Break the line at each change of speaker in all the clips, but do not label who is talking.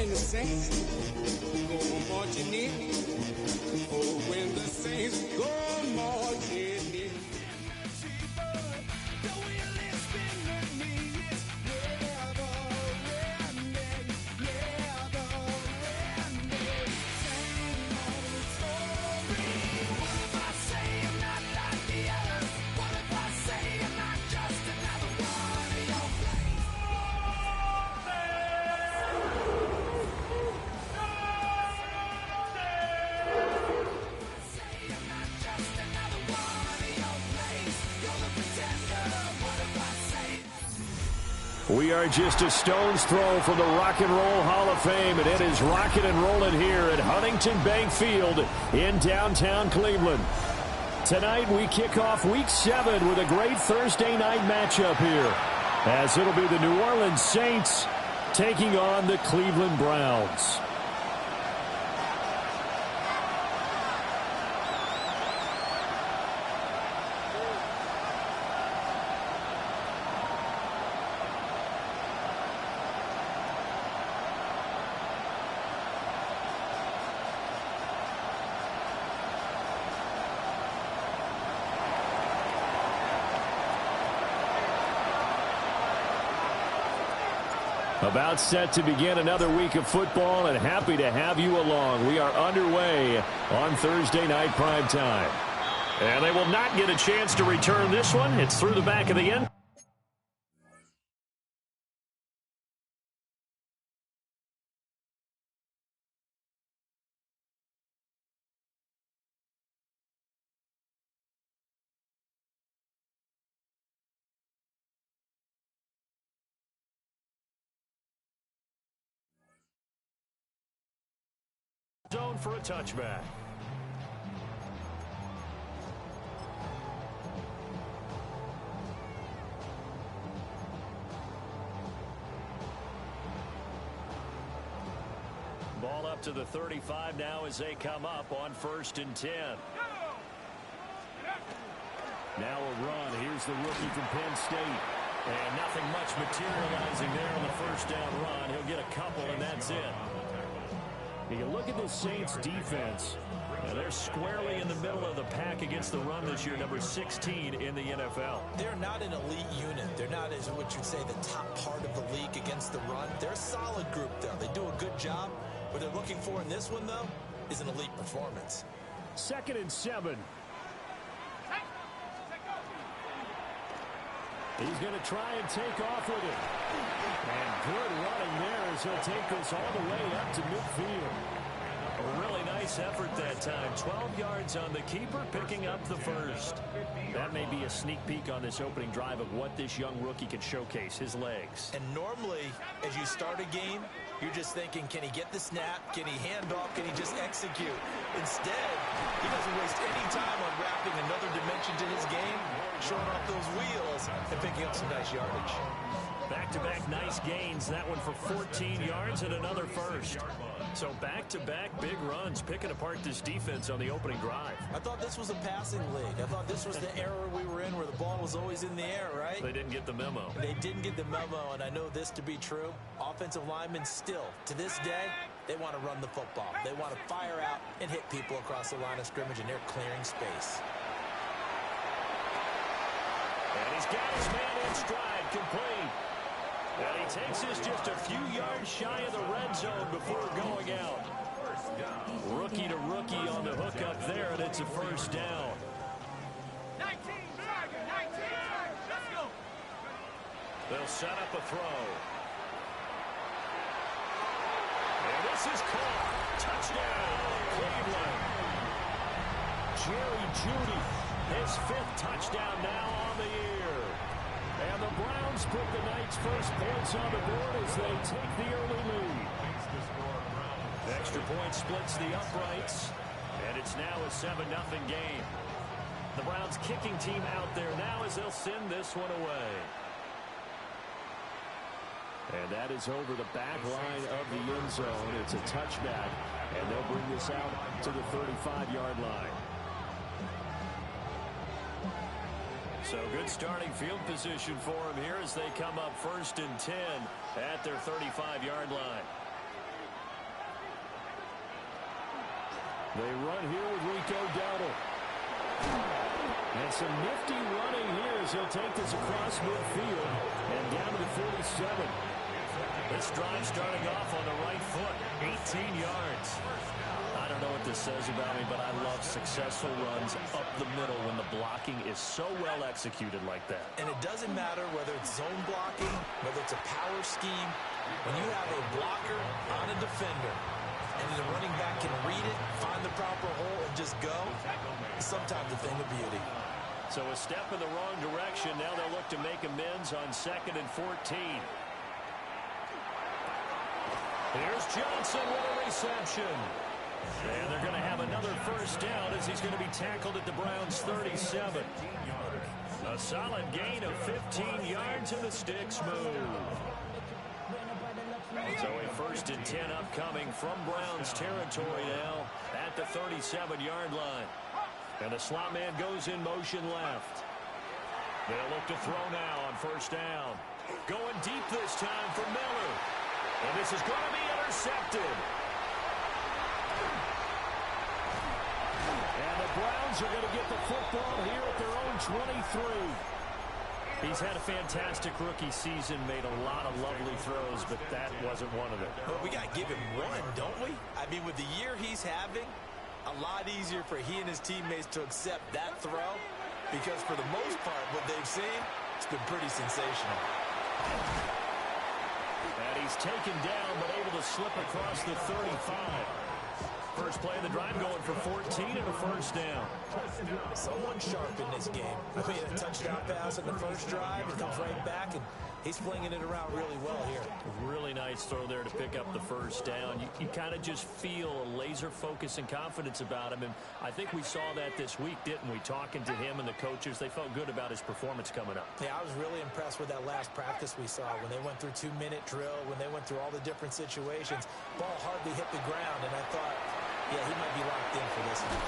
when the saints go marching in. Oh, when the saints go marching in.
We are just a stone's throw from the Rock and Roll Hall of Fame, and it is rocking and rolling here at Huntington Bank Field in downtown Cleveland. Tonight we kick off Week 7 with a great Thursday night matchup here, as it'll be the New Orleans Saints taking on the Cleveland Browns. About set to begin another week of football, and happy to have you along. We are underway on Thursday night primetime. And they will not get a chance to return this one. It's through the back of the end. Zone for a touchback. Ball up to the 35 now as they come up on 1st and 10. Now a run. Here's the rookie from Penn State. And nothing much materializing there on the first down run. He'll get a couple, and that's it. You look at the Saints defense. They're squarely in the middle of the pack against the run this year, number 16 in the NFL.
They're not an elite unit. They're not, as what you'd say, the top part of the league against the run. They're a solid group, though. They do a good job. What they're looking for in this one, though, is an elite performance.
2nd and 7. He's going to try and take off with it. And good running there as he'll take this all the way up to midfield. A really nice effort that time. 12 yards on the keeper, picking up the first. That may be a sneak peek on this opening drive of what this young rookie can showcase, his legs.
And normally, as you start a game, you're just thinking, can he get the snap? Can he hand off? Can he just execute? Instead, he doesn't waste any time on wrapping another dimension to his game, showing off those wheels and picking up some nice yardage.
Back-to-back nice gains. That one for 14 yards and another first. So back-to-back big runs, picking apart this defense on the opening drive.
I thought this was a passing league. I thought this was the era we were in where the ball was always in the air, right?
They didn't get the memo.
They didn't get the memo, and I know this to be true. Offensive linemen still, to this day, they want to run the football. They want to fire out and hit people across the line of scrimmage, and they're clearing space.
And he's got his man in stride, complete. And he takes this just a few yards shy of the red zone before going out. Rookie to rookie on the hook up there, and it's a first down.
19, Tiger, 19, Tiger, let's go.
They'll set up a throw. And this is caught. Touchdown, Cleveland. Jerry Jeudy, his 5th touchdown now on the year. And the Browns put the night's first points on the board as they take the early lead. Extra point splits the uprights, and it's now a 7-0 game. The Browns kicking team out there now as they'll send this one away. And that is over the back line of the end zone. It's a touchback, and they'll bring this out to the 35-yard line. So good starting field position for them here as they come up 1st and 10 at their 35-yard line. They run here with Rico Dowdle. And some nifty running here as he'll take this across midfield and down to the 47.
This drive starting off on the right foot, 18 yards. I don't know what this says about me, but I love successful runs up the middle when the blocking is so well executed like that. And it doesn't matter whether it's zone blocking, whether it's a power scheme. When you have a blocker on a defender and the running back can read it, find the proper hole, and just go, it's sometimes a thing of beauty.
So a step in the wrong direction. Now they'll look to make amends on 2nd and 14. Here's Johnson with a reception. And they're going to have another first down as he's going to be tackled at the Browns' 37. A solid gain of 15 yards and the sticks move. So a 1st and 10 upcoming from Browns territory now at the 37-yard line. And the slot man goes in motion left. They'll look to throw now on 1st down. Going deep this time for Miller. And this is going to be intercepted. And the Browns are going to get the football here at their own 23. He's had a fantastic rookie season, made a lot of lovely throws, but that wasn't one of them.
Well, we got to give him one, don't we? I mean, with the year he's having, a lot easier for he and his teammates to accept that throw because for the most part, what they've seen, it's been pretty sensational.
And he's taken down, but able to slip across the 35. First play of the drive going for 14 and a 1st down.
Someone sharp in this game. I mean, a touchdown pass in the first drive. He comes right back, and he's flinging it around really well here.
Really nice throw there to pick up the 1st down. You kind of just feel a laser focus and confidence about him, and I think we saw that this week, didn't we? Talking to him and the coaches, they felt good about his performance coming up.
Yeah, I was really impressed with that last practice we saw when they went through 2-minute drill, when they went through all the different situations. Ball hardly hit the ground, and I thought, yeah, he might be locked in for this one.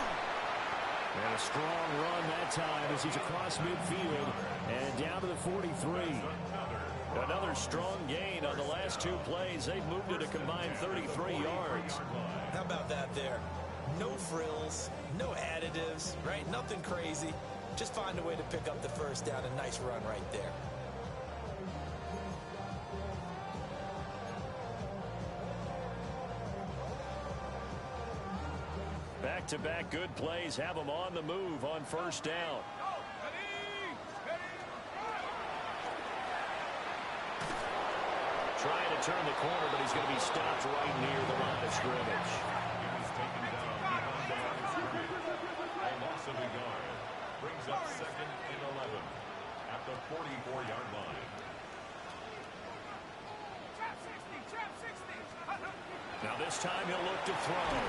And a strong run that time as he's across midfield and down to the 43. Another strong gain on the last 2 plays. They've moved it a combined 33 yards.
How about that there? No frills, no additives, right? Nothing crazy. Just find a way to pick up the 1st down. A nice run right there.
Back-to-back good plays have him on the move on 1st down. Trying to turn the corner, but he's going to be stopped right near the line of scrimmage.
He's taken down behind the line of scrimmage. A loss of a yard. Brings up 2nd and 11 at the 44-yard line.
Now this time he'll look to throw.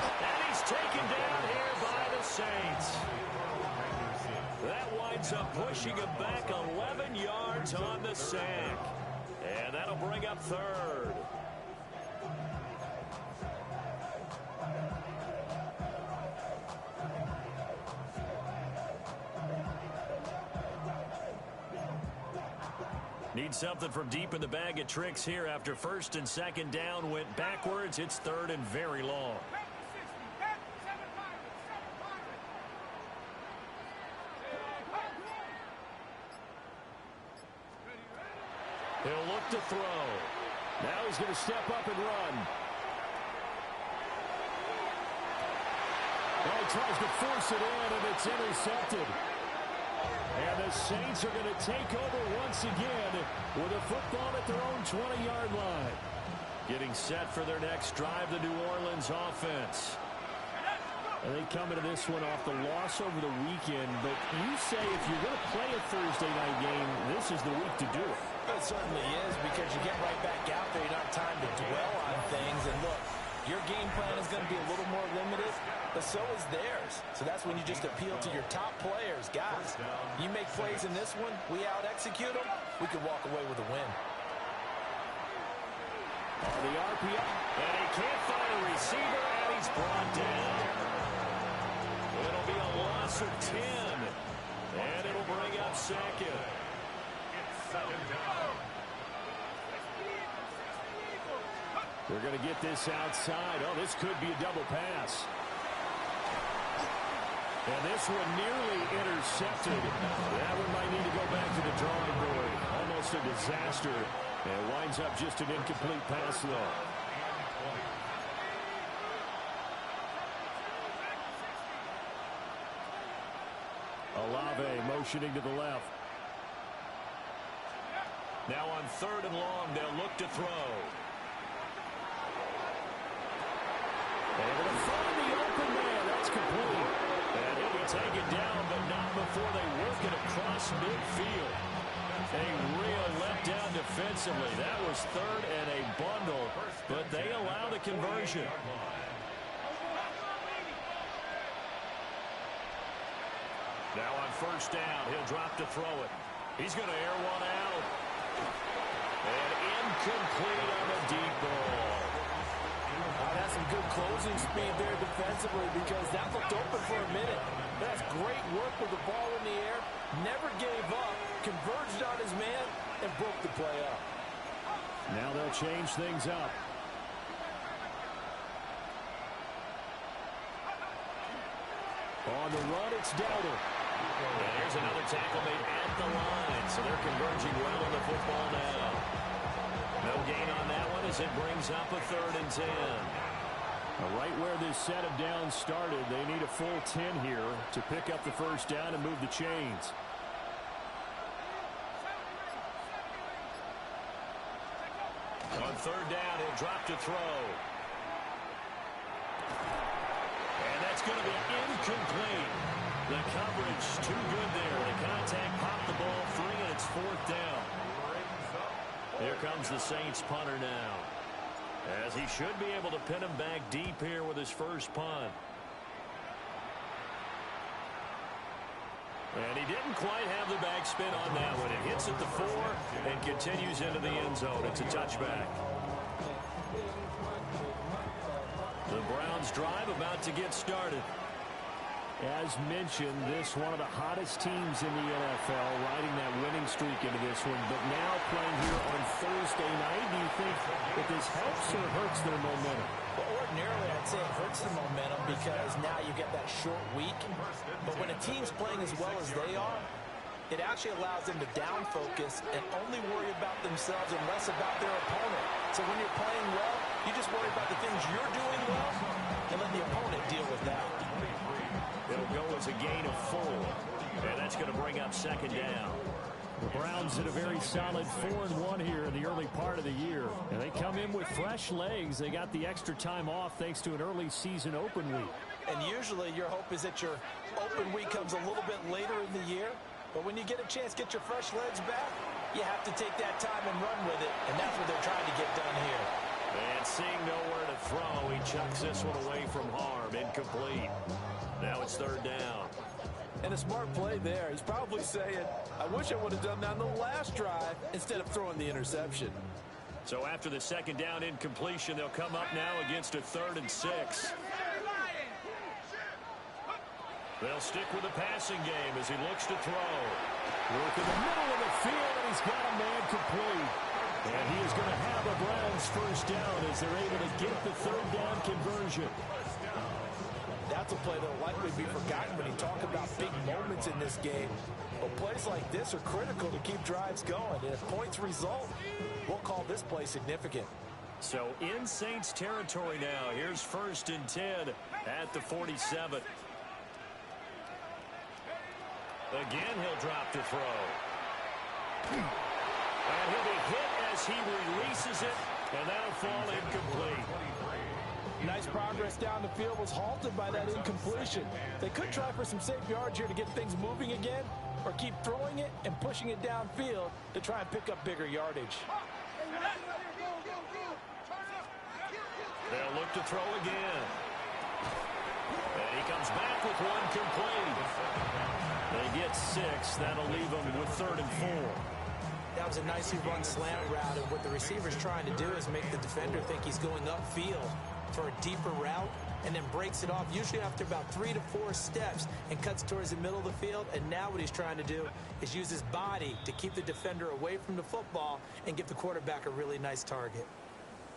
And he's taken down here by the Saints. That winds up pushing him back 11 yards on the sack. And that'll bring up 3rd. Need something from deep in the bag of tricks here after 1st and 2nd down went backwards. It's 3rd and very long. He'll look to throw. Now he's going to step up and run. Well, he tries to force it in, and it's intercepted. And the Saints are going to take over once again with a football at their own 20-yard line. Getting set for their next drive, the New Orleans offense. And they come into this one off the loss over the weekend, but you say if you're going to play a Thursday night game, this is the week to do it.
It certainly is, because you get right back out there. You don't have time to dwell on things. And look, your game plan is going to be a little more limited, but so is theirs. So that's when you just appeal to your top players. Guys, you make plays in this one, we out-execute them, we could walk away with a win.
On the RPO, and he can't find a receiver, and he's brought down. It'll be a loss of 10, and it'll bring up 2nd.
It's 2nd down.
We're going to get this outside. Oh, this could be a double pass. And this one nearly intercepted. That one might need to go back to the drawing board. Almost a disaster. And it winds up just an incomplete pass, though. Olave motioning to the left. Now on 3rd and long, they'll look to throw. Able to find the open man. That's complete. And he'll be taken down, but not before they work it across midfield. A real letdown defensively. That was 3rd and a bundle, but they allow the conversion. Now on 1st down, he'll drop to throw it. He's going to air one out. And incomplete on the deep ball.
That's some good closing speed there defensively because that looked open for a minute. That's great work with the ball in the air. Never gave up, converged on his man, and broke the play up.
Now they'll change things up. On the run, it's Dowdle. And here's another tackle made at the line, so they're converging well on the football now. No gain on that one as it brings up a 3rd and 10. Right where this set of downs started, they need a full 10 here to pick up the 1st down and move the chains. On 3rd down, he'll drop to throw. And that's going to be incomplete. The coverage too good there. The contact popped the ball free, and it's 4th down. Here comes the Saints punter now, as he should be able to pin him back deep here with his first punt. And he didn't quite have the backspin on that one. It hits at the 4 and continues into the end zone. It's a touchback. The Browns drive about to get started. As mentioned, this one of the hottest teams in the NFL, riding that winning streak into this one. But now playing here on Thursday night, do you think that this helps or hurts their momentum?
Well, ordinarily, I'd say it hurts the momentum because now you get that short week. But when a team's playing as well as they are, it actually allows them to down focus and only worry about themselves and less about their opponent. So when you're playing well, you just worry about the things you're doing well and let the opponent deal with that.
It'll go as a gain of 4. And that's going to bring up 2nd down. The Browns did a very solid 4-1 here in the early part of the year. And they come in with fresh legs. They got the extra time off thanks to an early season open week.
And usually your hope is that your open week comes a little bit later in the year. But when you get a chance to get your fresh legs back, you have to take that time and run with it. And that's what they're trying to get done here.
And seeing nowhere to throw, he chucks this one away from harm. Incomplete. Now it's 3rd down.
And a smart play there. He's probably saying, I wish I would have done that on the last drive instead of throwing the interception.
So after the 2nd down incompletion, they'll come up now against a 3rd and 6. They'll stick with the passing game as he looks to throw. Work in the middle of the field, and he's got a man complete. And he is going to have a Browns 1st down as they're able to get the 3rd down conversion.
That's a play that will likely be forgotten when you talk about big moments in this game. But plays like this are critical to keep drives going. And if points result, we'll call this play significant.
So in Saints territory now. Here's 1st and 10 at the 47. Again, he'll drop to throw. And he'll be hit as he releases it, and that'll fall incomplete.
Nice progress down the field was halted by that incompletion. They could try for some safe yards here to get things moving again, or keep throwing it and pushing it downfield to try and pick up bigger yardage.
They'll look to throw again. And he comes back with one complete. They get 6. That'll leave them with 3rd and 4.
That was a nicely run slant route, and what the receiver's trying to do is make the defender think he's going upfield for a deeper route, and then breaks it off, usually after about 3 to 4 steps, and cuts towards the middle of the field. And now what he's trying to do is use his body to keep the defender away from the football and give the quarterback a really nice target.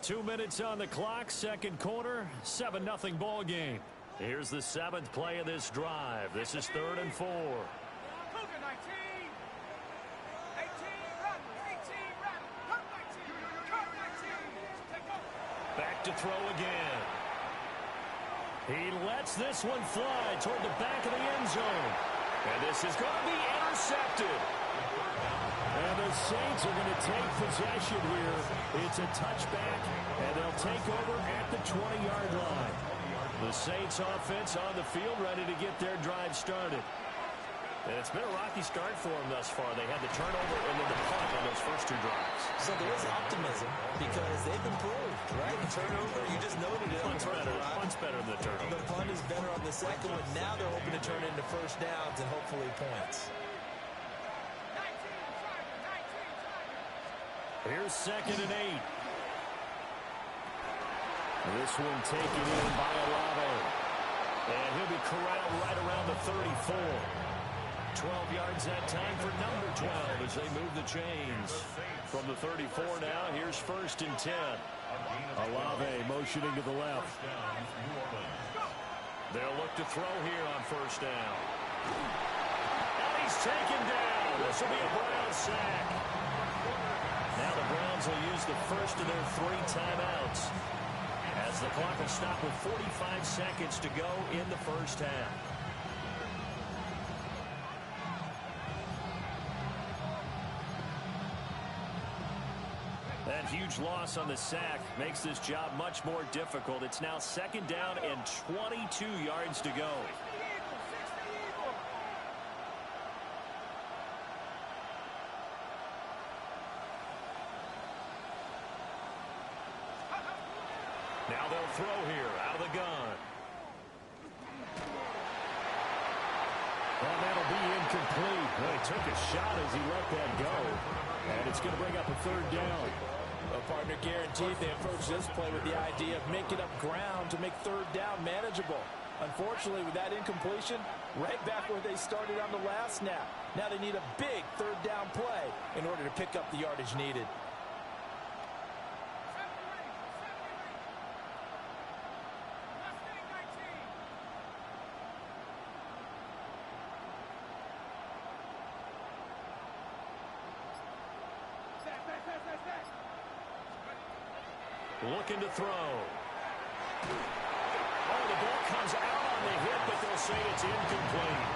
2 minutes on the clock, 2nd quarter, 7-0 ball game. Here's the 7th play of this drive. This is 3rd and 4. Back to throw again. He lets this one fly toward the back of the end zone. And this is going to be intercepted. And the Saints are going to take possession here. It's a touchback, and they'll take over at the 20-yard line. The Saints offense on the field ready to get their drive started. And it's been a rocky start for them thus far. They had the turnover and then the punt on those first 2 drives.
So there is optimism because they've improved, right? The turnover, you just noted it.
Punt's better than the turnover.
The punt is better on the second one. Now they're hoping to turn it into first downs and hopefully points.
Here's 2nd and 8. This one taken in by Olave. And he'll be corralled right around the 34. 12 yards that time for number 12 as they move the chains. From the 34 now, here's 1st and 10. Olave motioning to the left. They'll look to throw here on 1st down. And he's taken down. This will be a Brown sack. Now the Browns will use the first of their 3 timeouts as the clock will stop with 45 seconds to go in the first half. That huge loss on the sack makes this job much more difficult. It's now 2nd down and 22 yards to go. Now they'll throw here out of the gun. And that'll be incomplete. Well, he took a shot as he let that go. And it's going to bring up a 3rd down.
A partner guaranteed they approach this play with the idea of making up ground to make 3rd down manageable. Unfortunately, with that incompletion, right back where they started on the last snap. Now they need a big 3rd down play in order to pick up the yardage needed.
Looking to throw. Oh, the ball comes out on the hit, but they'll say it's incomplete.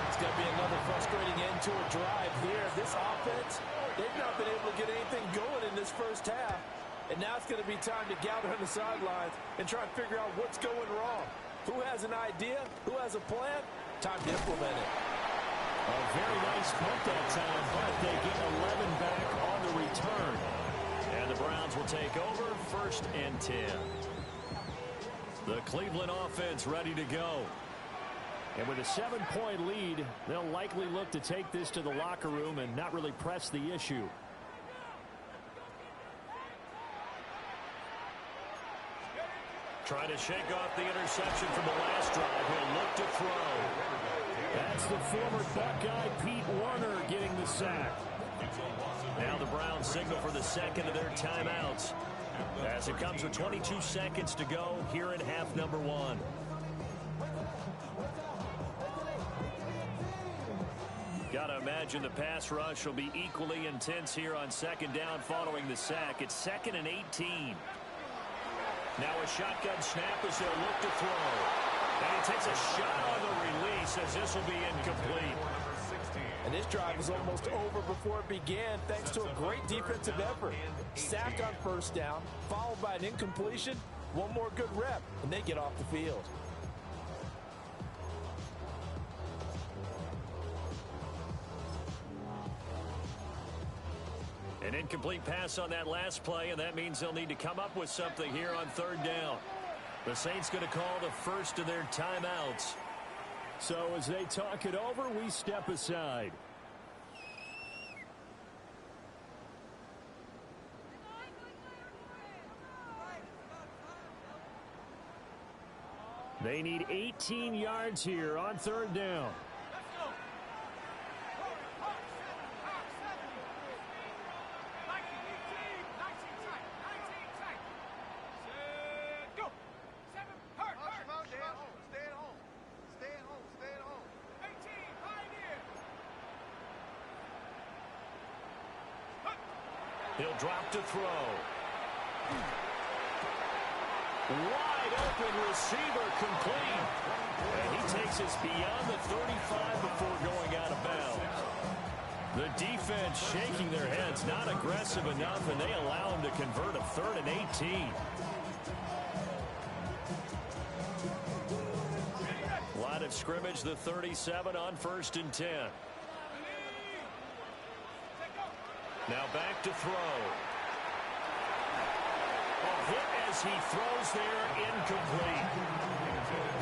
It's going to be another frustrating end to a drive here. This offense, they've not been able to get anything going in this first half. And now it's going to be time to gather on the sidelines and try and figure out what's going wrong. Who has an idea? Who has a plan? Time to implement it.
A very nice punt that time, but they get 11 back on the return. And the Browns will take over 1st and 10. The Cleveland offense ready to go. And with a 7-point lead, they'll likely look to take this to the locker room and not really press the issue. Trying to shake off the interception from the last drive. He'll look to throw. That's the former Buckeye Pete Warner getting the sack. Now the Browns signal for the 2nd of their timeouts as it comes with 22 seconds to go here in half number 1. Gotta imagine the pass rush will be equally intense here on 2nd down following the sack. It's 2nd and 18. Now a shotgun snap as they'll look to throw. And he takes a shot on the release as this will be incomplete.
And this drive is almost over before it began thanks to a great defensive effort. Sack on 1st down, followed by an incompletion. One more good rep, and they get off the field.
An incomplete pass on that last play, and that means they'll need to come up with something here on 3rd down. The Saints going to call the first of their timeouts. So as they talk it over, we step aside. They need 18 yards here on 3rd down. He'll drop to throw. Wide open receiver complete. And he takes us beyond the 35 before going out of bounds. The defense shaking their heads, not aggressive enough, and they allow him to convert a 3rd and 18. Line of scrimmage, the 37 on 1st and 10. Now back to throw. A hit as he throws there, incomplete.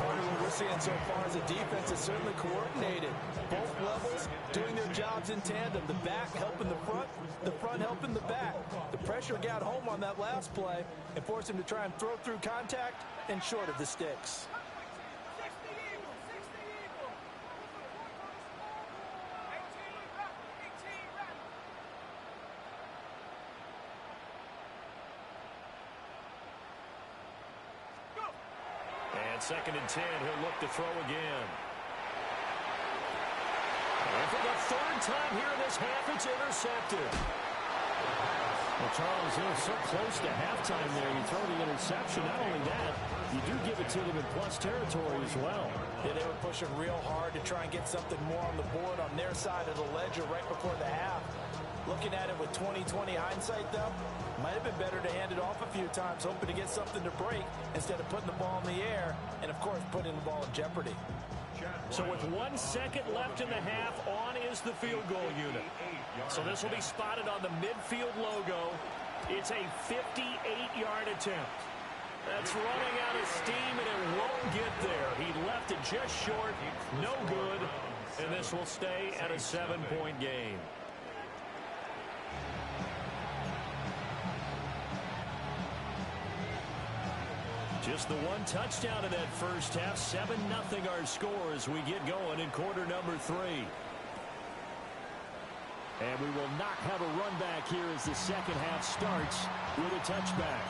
Part of what we're seeing so far is the defense is certainly coordinated. Both levels doing their jobs in tandem. The back helping the front helping the back. The pressure got home on that last play and forced him to try and throw through contact and short of the sticks.
And 2nd and 10, he'll look to throw again. And for the 3rd time here in this half, it's intercepted.
Well, Charles, they're so close to halftime there. You throw the interception. Not only that, you do give it to them in plus territory as well.
Yeah, they were pushing real hard to try and get something more on the board on their side of the ledger right before the half. Looking at it with 20/20 hindsight, though, might have been better to hand it off a few times, hoping to get something to break instead of putting the ball in the air and, of course, putting the ball in jeopardy.
So with 1 second left in the half, on is the field goal unit. So this will be spotted on the midfield logo. It's a 58-yard attempt. That's running out of steam, and it won't get there. He left it just short, no good, and this will stay at a 7-point game. Just the one touchdown in that first half. 7-0 our score as we get going in quarter number 3.
And we will not have a run back here as the second half starts with a touchback.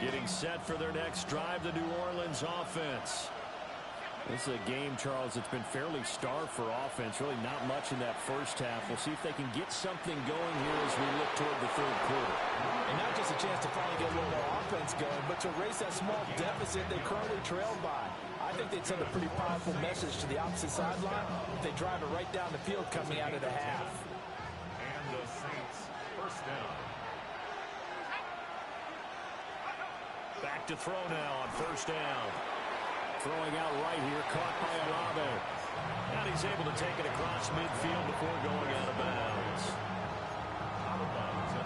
Getting set for their next drive, the New Orleans offense.
This is a game, Charles, that's been fairly starved for offense. Really not much in that first half. We'll see if they can get something going here as we look toward the 3rd quarter.
And not just a chance to finally get a little more offense going, but to erase that small deficit they currently trailed by. I think they'd send a pretty powerful message to the opposite sideline if they drive it right down the field coming out of the half.
And the Saints, 1st down.
Back to throw now on 1st down.
Throwing out right here, caught by Olave.
And he's able to take it across midfield before going out of bounds.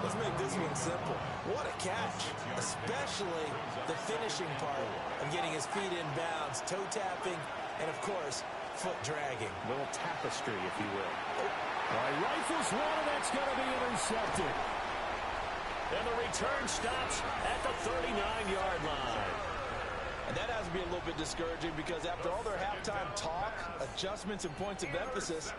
Let's make this one simple. What a catch, especially the finishing part of getting his feet in bounds, toe tapping, and of course, foot dragging.
A little tapestry, if you will.
All right, rifles one, and that's going to be intercepted.
And the return stops at the 39-yard line.
And that has to be a little bit discouraging because after all their halftime talk, adjustments, and points of emphasis,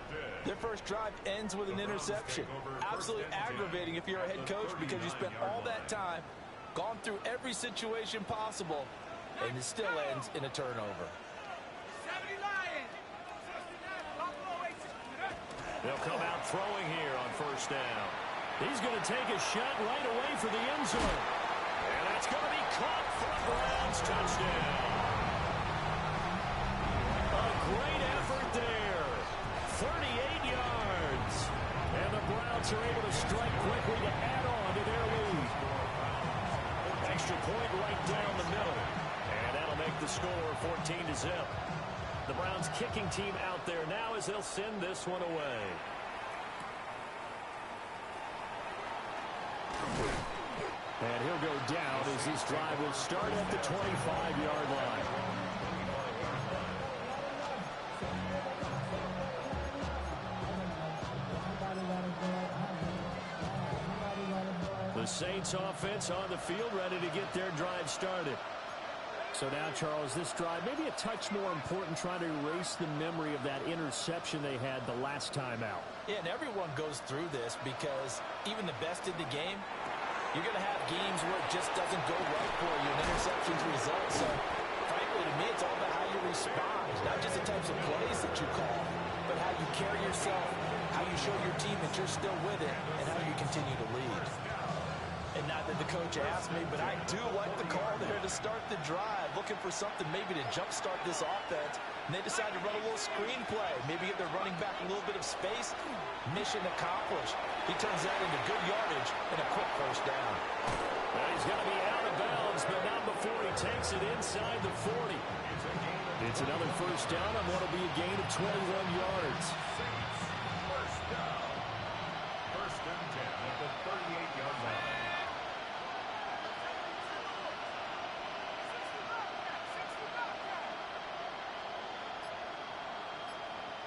their first drive ends with an interception. Absolutely aggravating if you're a head coach because you spent all that time, gone through every situation possible, and it still ends in a turnover.
They'll come out throwing here on 1st down. He's going to take a shot right away for the end zone. And that's going to be caught for a Browns touchdown. A great effort there. 38 yards. And the Browns are able to strike quickly to add on to their lead. Extra point right down the middle. And that'll make the score 14-0. The Browns kicking team out there now as they'll send this one away.
And he'll go down as this drive will start at the 25-yard line.
The Saints offense on the field ready to get their drive started.
So now, Charles, this drive maybe a touch more important, trying to erase the memory of that interception they had the last time out.
Yeah, and everyone goes through this because even the best in the game, you're going to have games where it just doesn't go right for you and interceptions result. So, frankly, to me, it's all about how you respond, not just the types of plays that you call, but how you carry yourself, how you show your team that you're still with it, and how you continue to lead. And not that the coach asked me, but I do like the call there to start the drive, looking for something maybe to jumpstart this offense. And they decide to run a little screen play, maybe give their running back a little bit of space. Mission accomplished. He turns that into good yardage and a quick first down.
Well, he's going to be out of bounds, but not before he takes it inside the 40. It's another first down on what will be a gain of 21 yards.
First down. First and 10 at the 38-yard line.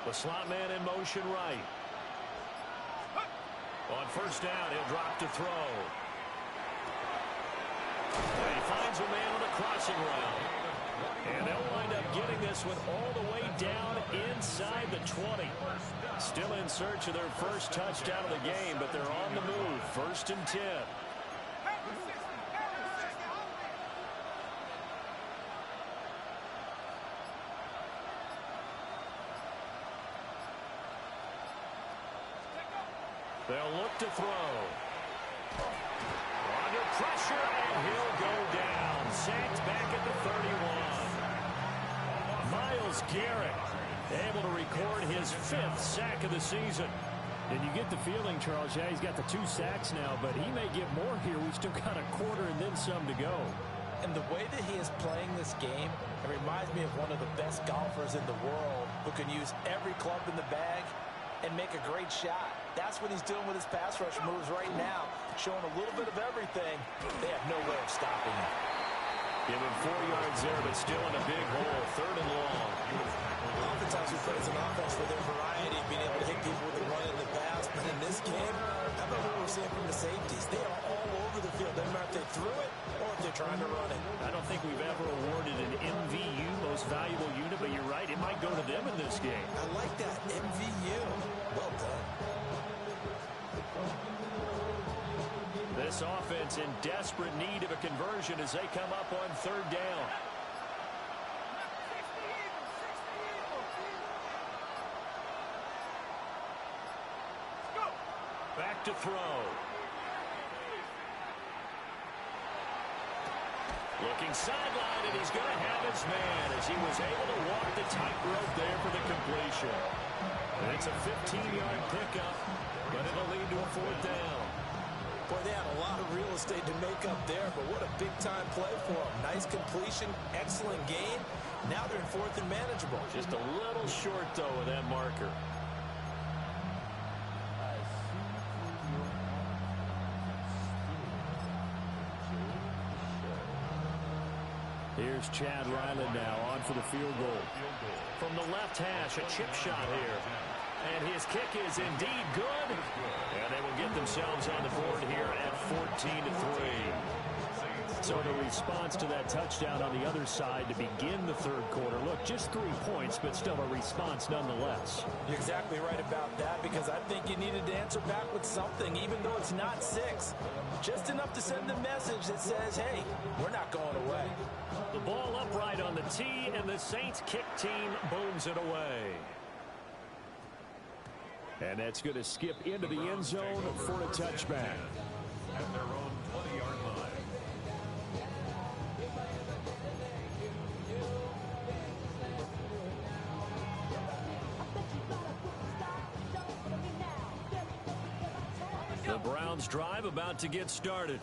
The slot man in motion right. On first down, he'll drop to throw. And he finds a man on a crossing route. And they'll wind up getting this one all the way down inside the 20. Still in search of their first touchdown of the game, but they're on the move. First and 10. They'll look to throw. Under pressure, and he'll go down. Sacked back at the 31. Myles Garrett able to record his 5th sack of the season. And you get the feeling, Charles, yeah, he's got the 2 sacks now, but he may get more here. We've still got a quarter and then some to go.
And the way that he is playing this game, it reminds me of one of the best golfers in the world who can use every club in the bag and make a great shot. That's what he's doing with his pass rush moves right now, showing a little bit of everything. They have no way of stopping him.
Give him 4 yards there, but still in a big hole. 3rd and long.
Oftentimes we praise an offense for their variety, being able to hit people with the run and the pass. But in this game, how about what we're seeing from the safeties? They are all over the field. Doesn't matter if they threw it or if they're trying to run it.
I don't think we've ever awarded an MVU, most valuable unit, but you're right. It might go to them in this game.
I like that. MVU. Well done.
This offense in desperate need of a conversion as they come up on 3rd down. Back to throw. Looking sideline, and he's going to have his man as he was able to walk the tightrope there for the completion. And it's a 15-yard pickup, but it'll lead to a 4th down.
Boy, they had a lot of real estate to make up there, but what a big-time play for them. Nice completion, excellent gain. Now they're in 4th and manageable.
Just a little short, though, with that marker. Here's Chad Ryland now on for the field goal. From the left hash, a chip shot here. And his kick is indeed good. And they will get themselves on the board here at 14-3. So the response to that touchdown on the other side to begin the 3rd quarter. Look, just 3 points, but still a response nonetheless.
You're exactly right about that, because I think you needed to answer back with something, even though it's not 6. Just enough to send the message that says, hey, we're not going away.
The ball upright on the tee, and the Saints kick team booms it away. And that's going to skip into the end zone for a touchback.
At their own 20-yard line.
The Browns drive about to get started.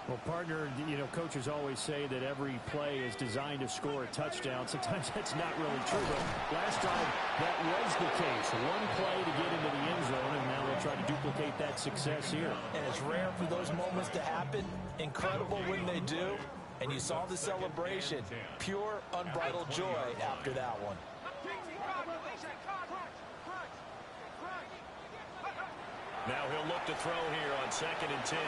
Well, partner, you know, coaches always say that every play is designed to score a touchdown. Sometimes that's not really true, but last time that was the case. One play to get into the end zone, and now they'll try to duplicate that success here.
And it's rare for those moments to happen. Incredible when they do. And you saw the celebration. Pure, unbridled joy after that one.
Now he'll look to throw here on 2nd and 10.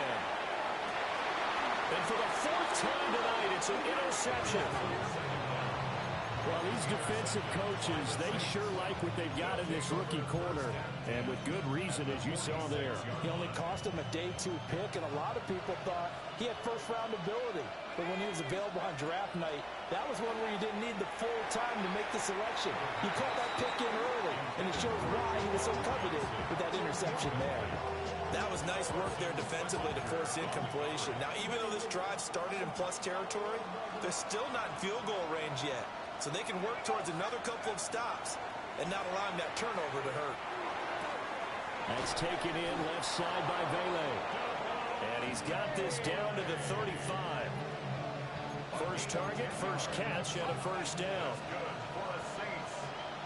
And for the 4th time tonight, it's an interception. Well, these defensive coaches, they sure like what they've got in this rookie corner, and with good reason, as you saw there.
He only cost him a day 2 pick, and a lot of people thought he had first-round ability. But when he was available on draft night, that was one where you didn't need the full time to make the selection. You caught that pick in early, and it shows why he was so coveted with that interception there.
That was nice work there defensively to force incompletion. Now, even though this drive started in plus territory, they're still not in field goal range yet. So they can work towards another couple of stops and not allowing that turnover to hurt.
That's taken in left side by Vele. And he's got this down to the 35. First target, first catch, and a first down.
Good for the Saints.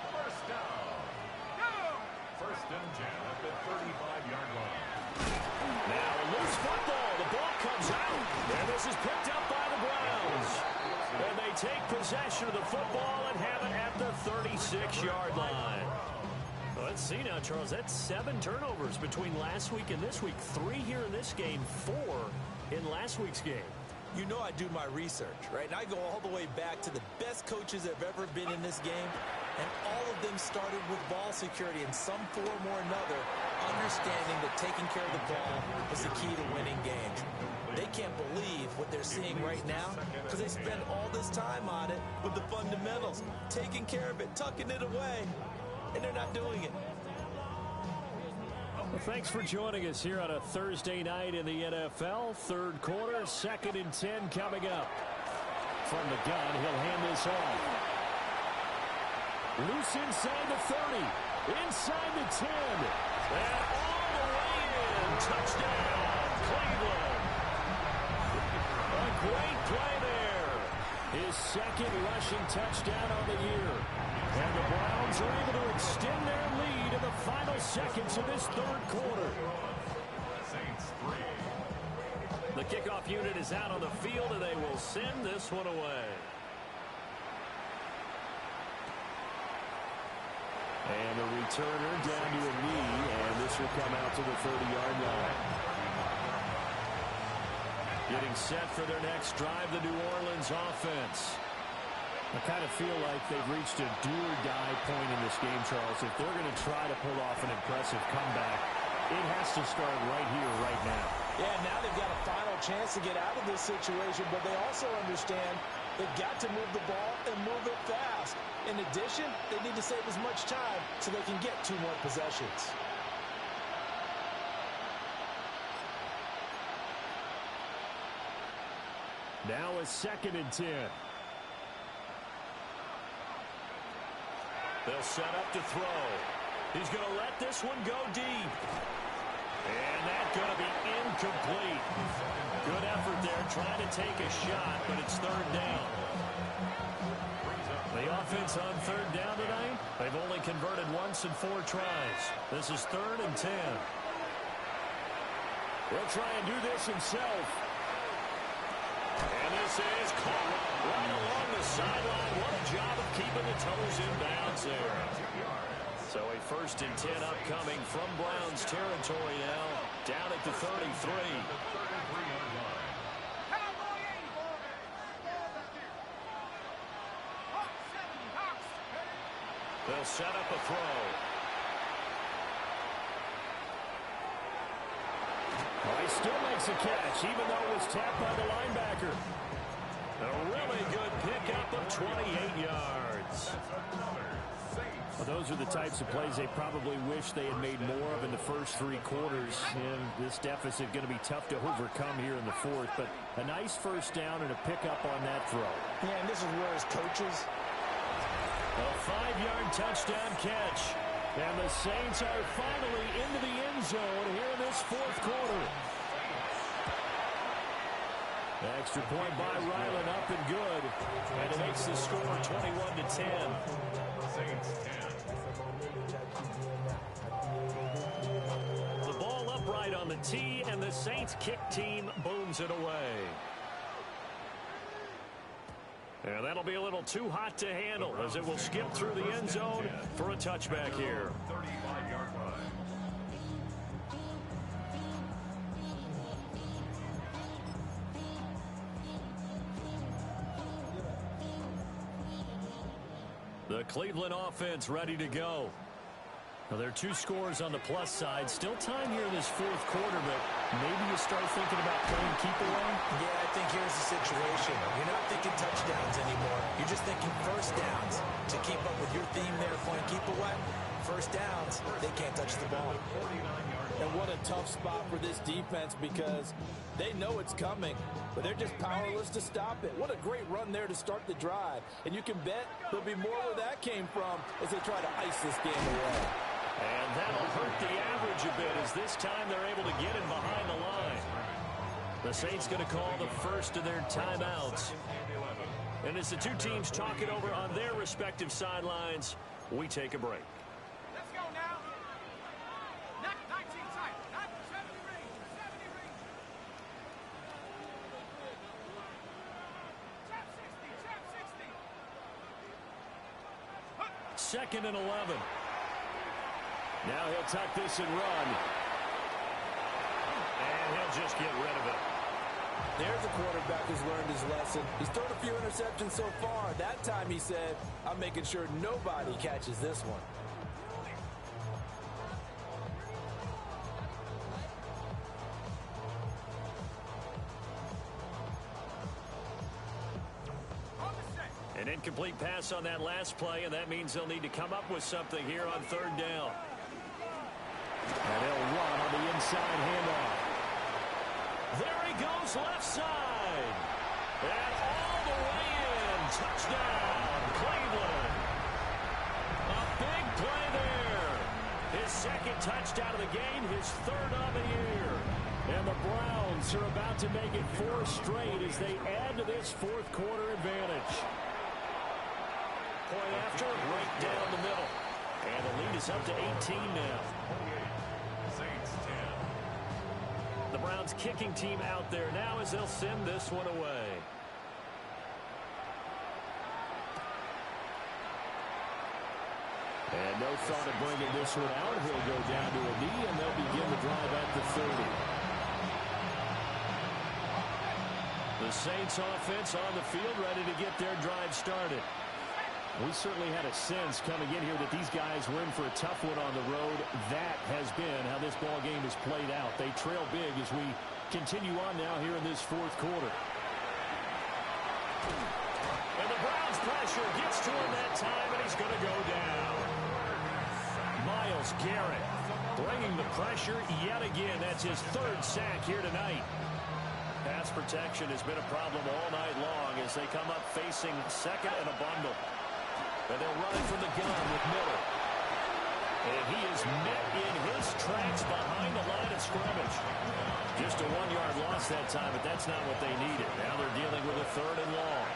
First down. First and 10 at the 35-yard line.
Now a loose football. The ball comes out. And this is picked up by the Browns. And they take possession of the football and have it at the 36-yard line. Well, let's see now, Charles. That's 7 turnovers between last week and this week. 3 here in this game, 4 in last week's game.
You know I do my research, right? And I go all the way back to the best coaches that have ever been in this game. And all of them started with ball security in some form or another, understanding that taking care of the ball is the key to winning games. They can't believe what they're seeing right now because they spend all this time on it with the fundamentals, taking care of it, tucking it away, and they're not doing it.
Well, thanks for joining us here on a Thursday night in the NFL. Third quarter, 2nd and 10 coming up. From the gun, he'll hand this off. Loose inside the 30, inside the 10, and all the way in. Touchdown, Cleveland. A great play there. His 2nd rushing touchdown on the year. And the Browns are able to extend their lead in the final seconds of this 3rd quarter.
Saints 3.
The kickoff unit is out on the field, and they will send this one away. And the returner down to a knee, and this will come out to the 30-yard line. Getting set for their next drive, the New Orleans offense. I kind of feel like they've reached a do-or-die point in this game, Charles. If they're going to try to pull off an impressive comeback, it has to start right here, right now.
Yeah, now they've got a final chance to get out of this situation, but they also understand they've got to move the ball and move it fast. In addition, they need to save as much time so they can get 2 more possessions.
Now a 2nd and 10. They'll set up to throw. He's going to let this one go deep. And that's going to be incomplete. Good effort there trying to take a shot, but it's 3rd down. The offense on 3rd down tonight, they've only converted once in 4 tries. This is 3rd and 10. He'll try and do this himself. And this is caught right along the sideline. What a job of keeping the toes in bounds there. So a 1st and 10 upcoming from Browns territory now, down at the 33. They'll set up a throw. Well, he still makes a catch, even though it was tapped by the linebacker. A really good pickup of 28 yards. Well, those are the types of plays they probably wish they had made more of in the first 3 quarters. And this deficit going to be tough to overcome here in the 4th. But a nice first down and a pickup on that throw.
Yeah, and this is where his coaches...
A 5-yard touchdown catch. And the Saints are finally into the end zone here in this 4th quarter. Extra point by Ryland, up and good. And it makes the score 21-10.
Saints 10.
The ball upright on the tee, and the Saints kick team booms it away. And that'll be a little too hot to handle as it will skip through the end zone for a touchback here.
35-yard line.
Cleveland offense ready to go. Well, there are two scores on the plus side. Still time here in this fourth quarter, but maybe you start thinking about playing keep away?
Yeah, I think here's the situation. You're not thinking touchdowns anymore. You're just thinking first downs. To keep up with your theme there, playing keep away, first downs, they can't touch the ball.
And what a tough spot for this defense because they know it's coming, but they're just powerless to stop it. What a great run there to start the drive. And you can bet there'll be more where that came from as they try to ice this game away.
And that'll hurt the average a bit as this time they're able to get in behind the line. The Saints going to call the first of their timeouts. And as the two teams talk it over on their respective sidelines, we take a break.
Let's go now. 19 side. 70 range. 70 range. Trap 60.
2nd and 11. Now he'll tuck this and run. And he'll just get rid of it.
There's a quarterback who's learned his lesson. He's thrown a few interceptions so far. That time he said, I'm making sure nobody catches this one.
An incomplete pass on that last play, and that means they'll need to come up with something here on 3rd down. And they'll run on the inside handoff. There he goes left side. And all the way in. Touchdown, Cleveland. A big play there. His 2nd touchdown of the game, his 3rd on the year. And the Browns are about to make it 4 straight as they add to this 4th quarter advantage. Point after, right down the middle. And the lead is up to 18 now.
Saints 10.
The Browns kicking team out there now as they'll send this one away. And no thought of bringing this one out. He'll go down to a knee, and they'll begin the drive at the 30. The Saints offense on the field ready to get their drive started. We certainly had a sense coming in here that these guys were in for a tough one on the road. That has been how this ball game has played out. They trail big as we continue on now here in this 4th quarter. And the Browns pressure gets to him that time, and he's going to go down. Myles Garrett bringing the pressure yet again. That's his 3rd sack here tonight. Pass protection has been a problem all night long as they come up facing 2nd and a bundle. And they'll run it from the gun with Miller. And he is met in his tracks behind the line of scrimmage. Just a 1-yard loss that time, but that's not what they needed. Now they're dealing with a 3rd and long.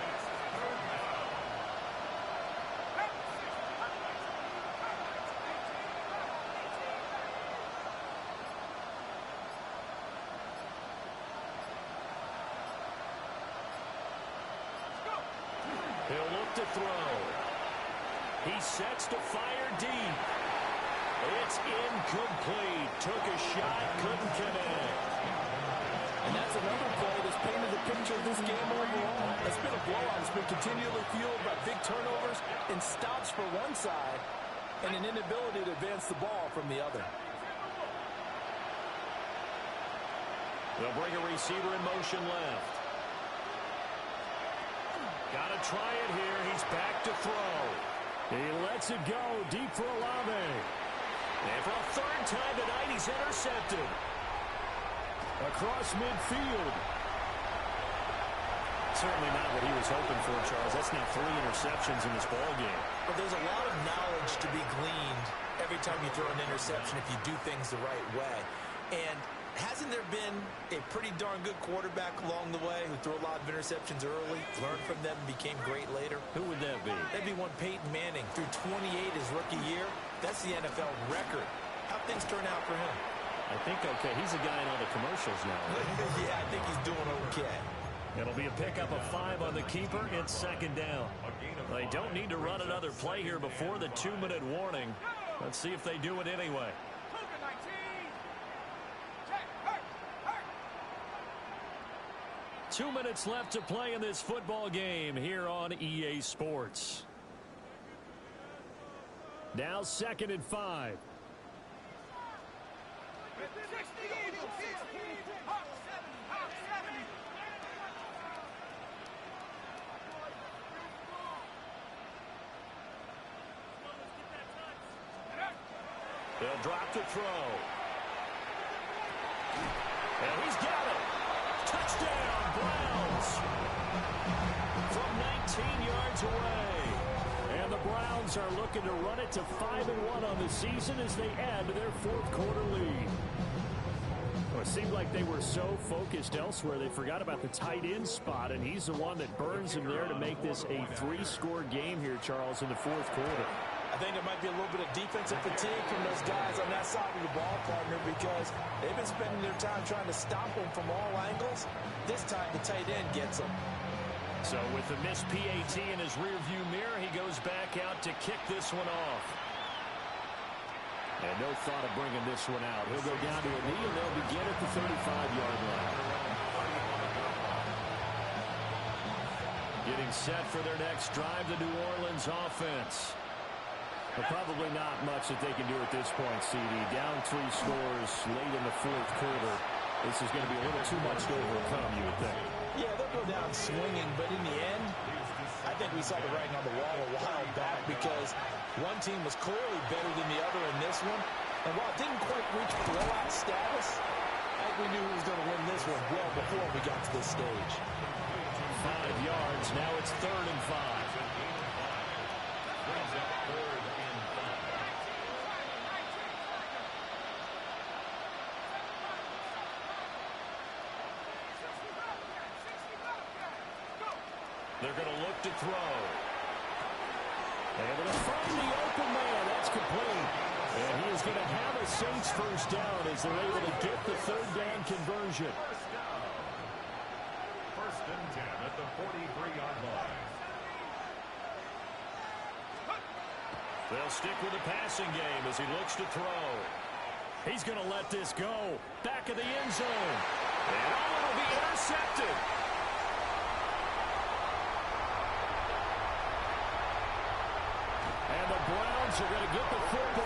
He'll look to throw. He sets to fire deep. It's incomplete. Took a shot, couldn't connect.
And that's another play that's painted the picture of this game overall. It's been a blowout. It's been continually fueled by big turnovers and stops for one side and an inability to advance the ball from the other.
They'll bring a receiver in motion left. Got to try it here. He's back to throw. He lets it go deep for Olave. And for a 3rd time tonight, he's intercepted. Across midfield. Certainly not what he was hoping for, Charles. That's now 3 interceptions in this ball game.
But there's a lot of knowledge to be gleaned every time you throw an interception if you do things the right way. And hasn't there been a pretty darn good quarterback along the way who threw a lot of interceptions early, learned from them, and became great later?
Who would that be?
That'd be one Peyton Manning. Threw 28 his rookie year. That's the NFL record. How'd things turn out for him?
I think okay. He's a guy in all the commercials now. Right?
Yeah, I think he's doing okay.
It'll be a pickup of 5 on the keeper. It's 2nd down. They don't need to run another play here before the 2-minute warning. Let's see if they do it anyway. 2 minutes left to play in this football game here on EA Sports. Now 2nd and 5.
They'll drop to throw. And he's got it. Touchdown, Browns. From 19 yards away. And the Browns are looking to run it to 5-1 on the season as they add to their fourth quarter lead. Well, it seemed like they were so focused elsewhere they forgot about the tight end spot, and he's the one that burns them there to make this a 3-score game here, Charles, in the fourth quarter.
I think there might be a little bit of defensive fatigue from those guys on that side of the ball, partner, because they've been spending their time trying to stop them from all angles. This time the tight end gets them.
So with the missed PAT in his rearview mirror, he goes back out to kick this one off. And no thought of bringing this one out. He'll go down to a knee, and they'll begin at the 35-yard line. Getting set for their next drive, the New Orleans offense. But probably not much that they can do at this point, CD. Down 3 scores late in the fourth quarter. This is going to be a little too much to overcome, you would think.
Yeah, they'll go down swinging, but in the end, I think we saw the writing on the wall a while back because one team was clearly better than the other in this one. And while it didn't quite reach blowout status, I think we knew who was going to win this one well before we got to this stage.
5 yards. Now it's 3rd and 5.
They're going to look to throw.
Able to find the open man. That's complete. And he is going to have a Saints first down as they're able to get the 3rd down conversion.
First and 10 at the 43-yard line.
They'll stick with the passing game as he looks to throw.
He's going to let this go. Back of the end zone.
And it'll be intercepted.
And the Browns are going to get the football.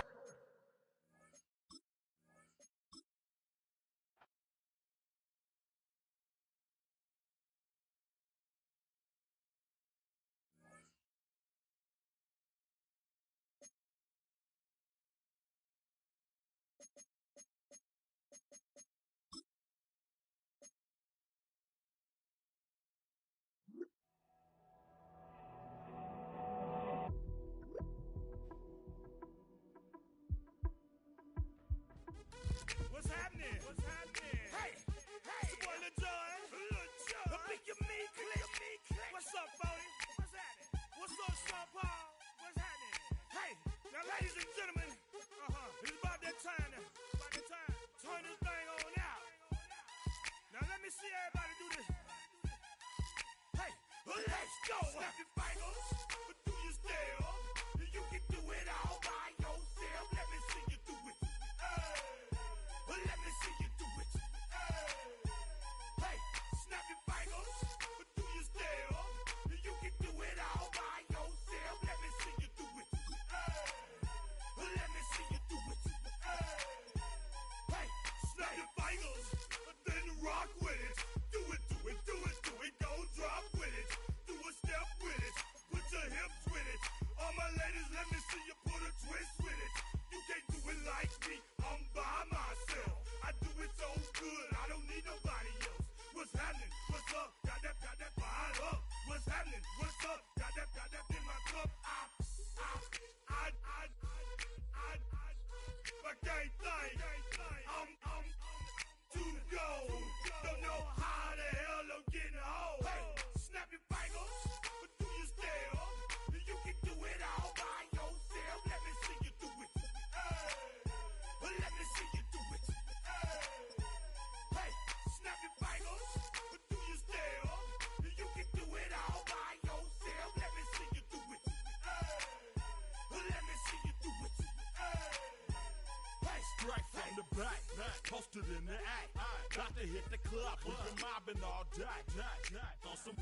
What's happening? What's happening? Hey, it's your boy Lil Jon. The Pick Your Me Click. What's up, Bodie? What's happening? What's up, Sean Paul? What's happening? Hey, now, ladies and gentlemen, it's about that time. Turn this thing on out. Now, let me see everybody do this. Hey, let's go. Snap your fingers, but do you still? You can do it all by yourself. Let me see you do it. Let me see you do it. Hey, snap your fingers, but do you still? You can do it all by yourself. Let me see you do it. Let me see you do it. Hey, snap your fingers, then rock with it. Do it, do it, do it, do it. Go drop with it. Do a step with it. Put your hips with it. All my ladies, let me see you put a twist with it. You can't do it like me. I'm by myself. I do it so good. I don't need nobody else. What's happening? What's up? Got that fired up. What's happening? What's up? Got that in my cup. My gang thing. I'm to go. Don't know how the hell I'm getting home. Hey, snap your fingers, but do you still? You can do it all by yourself. Let me see you do it. Let me see you do it. Hey, snap your fingers, but do you still? You can do it all by yourself. Let me see you do it. Let me see you do it. Hey,
strike from the back, posted in the act. Got to hit the club, we've been mobbing all day. On some